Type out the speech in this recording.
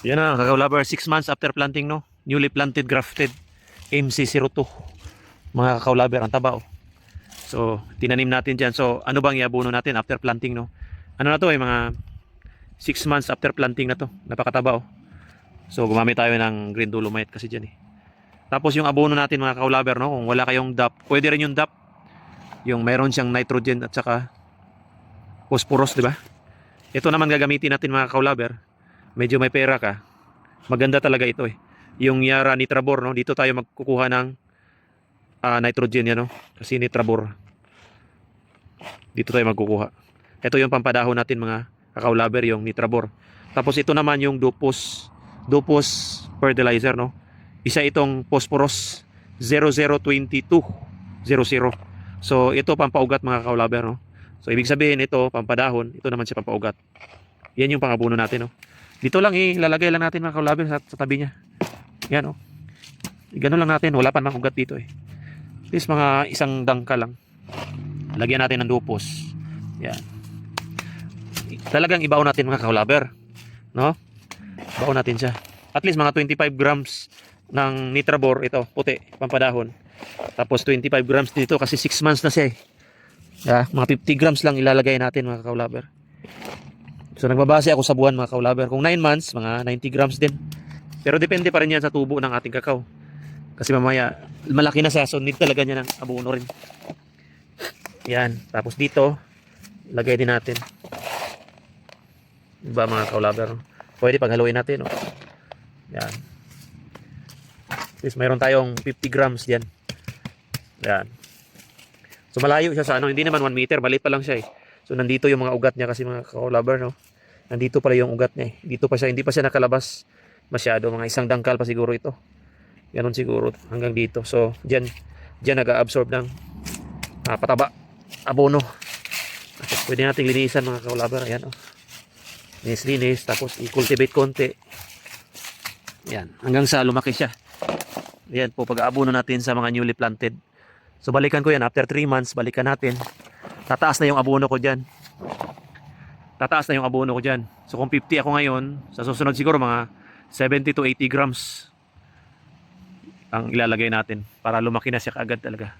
Yan na, kakao-lover, 6 months after planting, no? Newly planted, grafted, MC02. Mga kakao-lover, ang taba, oh. So, tinanim natin dyan. So, ano bang iabuno natin after planting, no? Ano na to, mga 6 months after planting na to. Napakataba, oh. So, gumamit tayo ng green dolomite kasi dyan, eh. Tapos, yung abono natin, mga kakao-lover, no? Kung wala kayong DAP, pwede rin yung DAP. Yung meron siyang nitrogen at saka phosphorus, di ba? Ito naman gagamitin natin, mga kakao-lover. Medyo may pera ka, maganda talaga ito eh. Yung Yara Nitrabor, no? Dito tayo magkukuha ng nitrogen yan, no? Kasi Nitrabor. Dito tayo magkukuha. Ito yung pampadahon natin, mga kakao-lover, yung Nitrabor. Tapos ito naman yung Dupos fertilizer, no? Isa itong phosphorus 002200. So ito pampaugat, mga kakao-lover, no? So ibig sabihin ito pampadahon, ito naman siya pampaugat. Yan yung pangabuno natin, no? Dito lang ilalagay lang natin, mga kakao-lover, sa tabi niya. Yan, oh. Ganun lang natin, wala pa nang ugat dito eh. At least mga isang dangka lang. Lagyan natin ng dupos. Yan. Talagang ibaw natin, mga kakao-lover, no? Baon natin siya. At least mga 25 grams ng Nitrabor, ito, puti, pampadahon. Tapos 25 grams dito kasi 6 months na siya eh. Yeah, mga 50 grams lang ilalagay natin, mga kakao-lover. So nagbabase ako sa buwan, mga kakao-lover. Kung 9 months, mga 90 grams din. Pero depende pa rin yan sa tubo ng ating kakao. Kasi mamaya, malaki na siya. So need talaga niya ng abono rin. Yan. Tapos dito, lagay din natin. Diba, mga kakao-lover? Pwede paghaluin natin. Oh. Yan. At least mayroon tayong 50 grams dyan. Yan. So malayo siya sa ano. Hindi naman 1 meter. Balit pa lang siya eh. So nandito yung mga ugat niya kasi, mga kakao-lover, no? Nandito pala yung ugat niya eh. Dito pa siya, hindi pa siya nakalabas masyado. Mga isang dangkal pa siguro ito. Ganon siguro hanggang dito. So diyan nag-absorb ng pataba, abono. At pwede nating linisan, mga kakao-lover. Ayan, oh. Linis. Tapos i-cultivate konti. Yan. Hanggang sa lumaki siya. Ayan po, pag-aabono natin sa mga newly planted. So balikan ko yan. After 3 months, balikan natin. Tataas na yung abono ko dyan. So kung 50 ako ngayon, sa susunod siguro mga 70 to 80 grams ang ilalagay natin para lumaki na siya kaagad talaga.